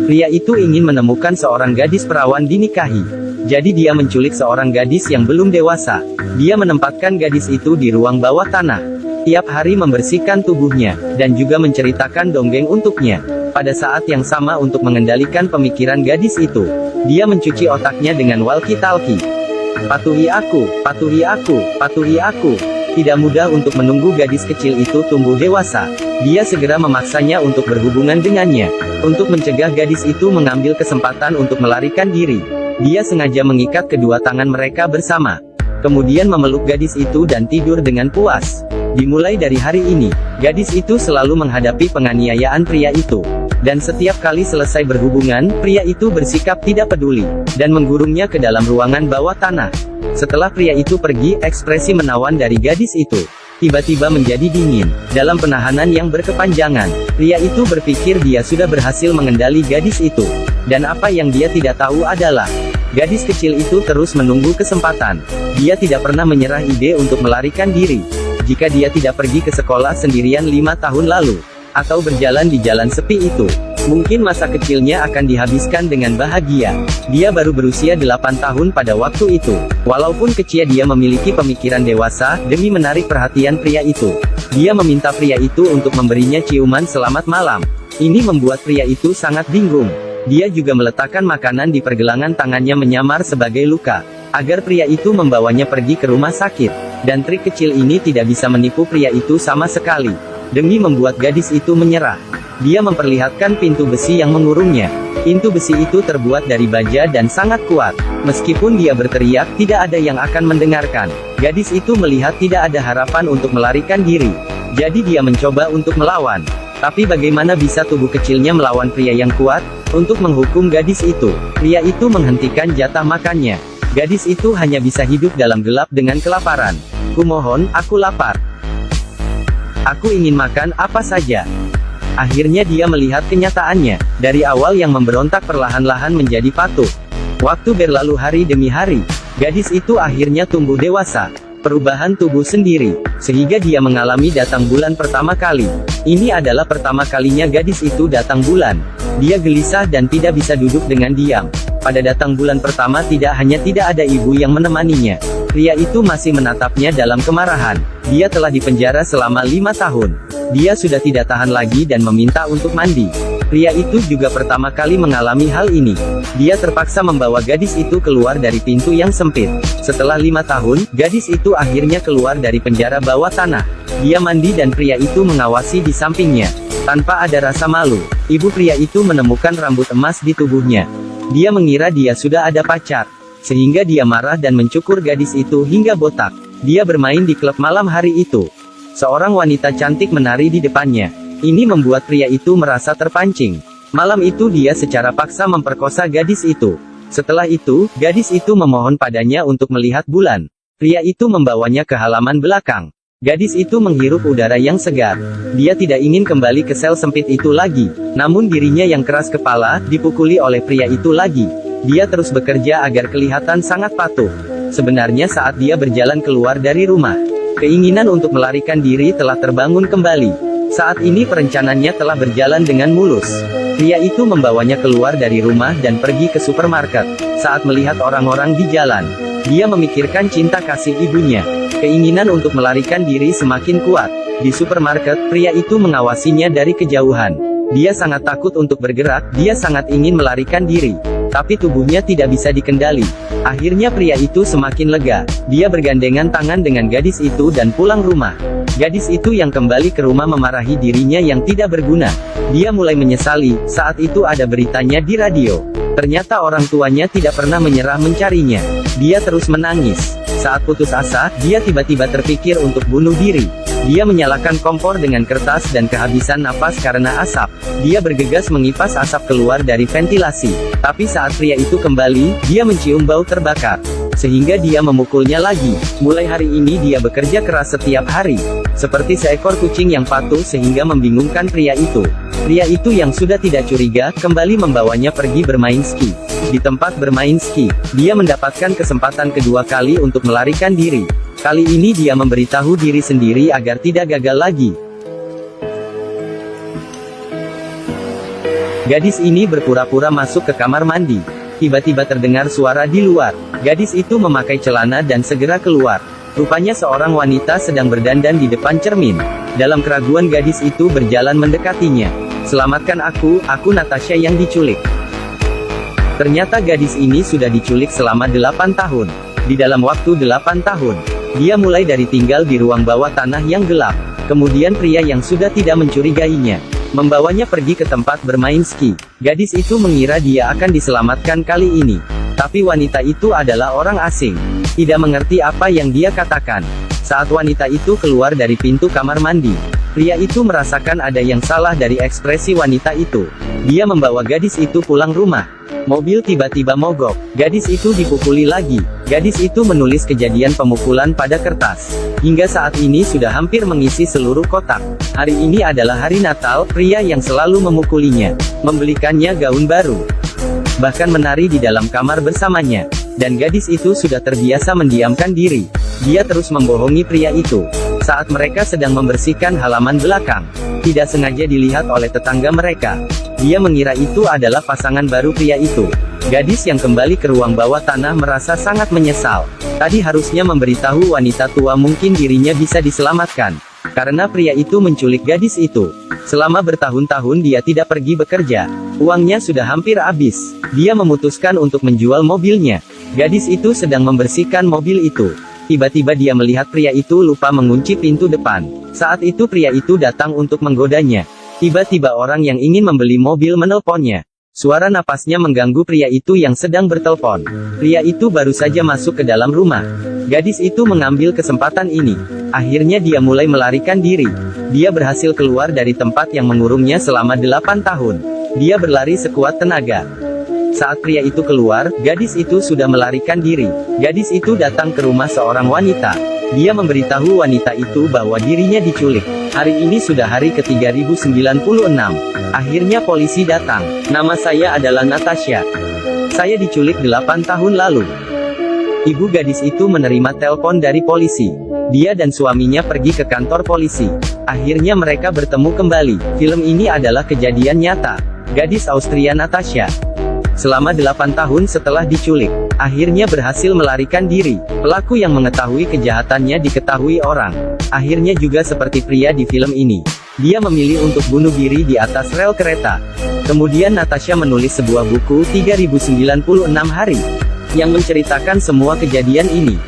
Pria itu ingin menemukan seorang gadis perawan dinikahi. Jadi dia menculik seorang gadis yang belum dewasa. Dia menempatkan gadis itu di ruang bawah tanah. Tiap hari membersihkan tubuhnya, dan juga menceritakan dongeng untuknya. Pada saat yang sama untuk mengendalikan pemikiran gadis itu, dia mencuci otaknya dengan walkie-talkie. Patuhi aku, patuhi aku, patuhi aku. Tidak mudah untuk menunggu gadis kecil itu tumbuh dewasa. Dia segera memaksanya untuk berhubungan dengannya. Untuk mencegah gadis itu mengambil kesempatan untuk melarikan diri, dia sengaja mengikat kedua tangan mereka bersama. Kemudian memeluk gadis itu dan tidur dengan puas. Dimulai dari hari ini, gadis itu selalu menghadapi penganiayaan pria itu. Dan setiap kali selesai berhubungan, pria itu bersikap tidak peduli, dan menggurungnya ke dalam ruangan bawah tanah. Setelah pria itu pergi, ekspresi menawan dari gadis itu tiba-tiba menjadi dingin. Dalam penahanan yang berkepanjangan, pria itu berpikir dia sudah berhasil mengendali gadis itu. Dan apa yang dia tidak tahu adalah, gadis kecil itu terus menunggu kesempatan. Dia tidak pernah menyerah ide untuk melarikan diri. Jika dia tidak pergi ke sekolah sendirian 5 tahun lalu, atau berjalan di jalan sepi itu, mungkin masa kecilnya akan dihabiskan dengan bahagia. Dia baru berusia 8 tahun pada waktu itu. Walaupun kecil, dia memiliki pemikiran dewasa. Demi menarik perhatian pria itu, dia meminta pria itu untuk memberinya ciuman selamat malam. Ini membuat pria itu sangat bingung. Dia juga meletakkan makanan di pergelangan tangannya menyamar sebagai luka, agar pria itu membawanya pergi ke rumah sakit. Dan trik kecil ini tidak bisa menipu pria itu sama sekali. Demi membuat gadis itu menyerah, dia memperlihatkan pintu besi yang mengurungnya. Pintu besi itu terbuat dari baja dan sangat kuat. Meskipun dia berteriak, tidak ada yang akan mendengarkan. Gadis itu melihat tidak ada harapan untuk melarikan diri. Jadi dia mencoba untuk melawan. Tapi bagaimana bisa tubuh kecilnya melawan pria yang kuat? Untuk menghukum gadis itu, pria itu menghentikan jatah makannya. Gadis itu hanya bisa hidup dalam gelap dengan kelaparan. Kumohon, aku lapar. Aku ingin makan apa saja. Akhirnya dia melihat kenyataannya. Dari awal yang memberontak perlahan-lahan menjadi patuh. Waktu berlalu hari demi hari. Gadis itu akhirnya tumbuh dewasa. Perubahan tubuh sendiri. Sehingga dia mengalami datang bulan pertama kali. Ini adalah pertama kalinya gadis itu datang bulan. Dia gelisah dan tidak bisa duduk dengan diam. Pada datang bulan pertama tidak ada ibu yang menemaninya. Pria itu masih menatapnya dalam kemarahan. Dia telah dipenjara selama 5 tahun. Dia sudah tidak tahan lagi dan meminta untuk mandi. Pria itu juga pertama kali mengalami hal ini. Dia terpaksa membawa gadis itu keluar dari pintu yang sempit. Setelah 5 tahun, gadis itu akhirnya keluar dari penjara bawah tanah. Dia mandi dan pria itu mengawasi di sampingnya. Tanpa ada rasa malu, ibu pria itu menemukan rambut emas di tubuhnya. Dia mengira dia sudah ada pacar. Sehingga dia marah dan mencukur gadis itu hingga botak. Dia bermain di klub malam hari itu. Seorang wanita cantik menari di depannya. Ini membuat pria itu merasa terpancing. Malam itu dia secara paksa memperkosa gadis itu. Setelah itu, gadis itu memohon padanya untuk melihat bulan. Pria itu membawanya ke halaman belakang. Gadis itu menghirup udara yang segar. Dia tidak ingin kembali ke sel sempit itu lagi. Namun dirinya yang keras kepala, dipukuli oleh pria itu lagi. Dia terus bekerja agar kelihatan sangat patuh. Sebenarnya saat dia berjalan keluar dari rumah, keinginan untuk melarikan diri telah terbangun kembali. Saat ini perencanaannya telah berjalan dengan mulus. Pria itu membawanya keluar dari rumah dan pergi ke supermarket. Saat melihat orang-orang di jalan, dia memikirkan cinta kasih ibunya. Keinginan untuk melarikan diri semakin kuat. Di supermarket, pria itu mengawasinya dari kejauhan. Dia sangat takut untuk bergerak, dia sangat ingin melarikan diri. Tapi tubuhnya tidak bisa dikendali. Akhirnya pria itu semakin lega. Dia bergandengan tangan dengan gadis itu dan pulang rumah. Gadis itu yang kembali ke rumah memarahi dirinya yang tidak berguna. Dia mulai menyesali. Saat itu ada beritanya di radio. Ternyata orang tuanya tidak pernah menyerah mencarinya. Dia terus menangis. Saat putus asa, dia tiba-tiba terpikir untuk bunuh diri. Dia menyalakan kompor dengan kertas dan kehabisan napas karena asap. Dia bergegas mengipas asap keluar dari ventilasi. Tapi saat pria itu kembali, dia mencium bau terbakar. Sehingga dia memukulnya lagi. Mulai hari ini dia bekerja keras setiap hari. Seperti seekor kucing yang patuh sehingga membingungkan pria itu. Pria itu yang sudah tidak curiga, kembali membawanya pergi bermain ski. Di tempat bermain ski, dia mendapatkan kesempatan kedua kali untuk melarikan diri. Kali ini dia memberitahu diri sendiri agar tidak gagal lagi. Gadis ini berpura-pura masuk ke kamar mandi. Tiba-tiba terdengar suara di luar. Gadis itu memakai celana dan segera keluar. Rupanya seorang wanita sedang berdandan di depan cermin. Dalam keraguan gadis itu berjalan mendekatinya. "Selamatkan aku Natasha yang diculik." Ternyata gadis ini sudah diculik selama 8 tahun. Di dalam waktu 8 tahun, dia mulai dari tinggal di ruang bawah tanah yang gelap. Kemudian pria yang sudah tidak mencurigainya membawanya pergi ke tempat bermain ski. Gadis itu mengira dia akan diselamatkan kali ini. Tapi wanita itu adalah orang asing. Tidak mengerti apa yang dia katakan. Saat wanita itu keluar dari pintu kamar mandi, pria itu merasakan ada yang salah dari ekspresi wanita itu. Dia membawa gadis itu pulang rumah. Mobil tiba-tiba mogok. Gadis itu dipukuli lagi. Gadis itu menulis kejadian pemukulan pada kertas. Hingga saat ini sudah hampir mengisi seluruh kotak. Hari ini adalah hari Natal. Pria yang selalu memukulinya membelikannya gaun baru, bahkan menari di dalam kamar bersamanya. Dan gadis itu sudah terbiasa mendiamkan diri. Dia terus membohongi pria itu. Saat mereka sedang membersihkan halaman belakang, tidak sengaja dilihat oleh tetangga mereka. Dia mengira itu adalah pasangan baru pria itu. Gadis yang kembali ke ruang bawah tanah merasa sangat menyesal. Tadi harusnya memberitahu wanita tua mungkin dirinya bisa diselamatkan. Karena pria itu menculik gadis itu. Selama bertahun-tahun dia tidak pergi bekerja. Uangnya sudah hampir habis. Dia memutuskan untuk menjual mobilnya. Gadis itu sedang membersihkan mobil itu. Tiba-tiba dia melihat pria itu lupa mengunci pintu depan. Saat itu pria itu datang untuk menggodanya. Tiba-tiba orang yang ingin membeli mobil menelponnya. Suara napasnya mengganggu pria itu yang sedang bertelepon. Pria itu baru saja masuk ke dalam rumah. Gadis itu mengambil kesempatan ini. Akhirnya dia mulai melarikan diri. Dia berhasil keluar dari tempat yang mengurungnya selama 8 tahun. Dia berlari sekuat tenaga. Saat pria itu keluar, gadis itu sudah melarikan diri. Gadis itu datang ke rumah seorang wanita. Dia memberitahu wanita itu bahwa dirinya diculik. Hari ini sudah hari ke-3096. Akhirnya polisi datang. "Nama saya adalah Natasha. Saya diculik 8 tahun lalu." Ibu gadis itu menerima telepon dari polisi. Dia dan suaminya pergi ke kantor polisi. Akhirnya mereka bertemu kembali. Film ini adalah kejadian nyata. Gadis Austria Natasha, selama 8 tahun setelah diculik, akhirnya berhasil melarikan diri. Pelaku yang mengetahui kejahatannya diketahui orang. Akhirnya juga seperti pria di film ini. Dia memilih untuk bunuh diri di atas rel kereta. Kemudian Natasha menulis sebuah buku 3096 hari, yang menceritakan semua kejadian ini.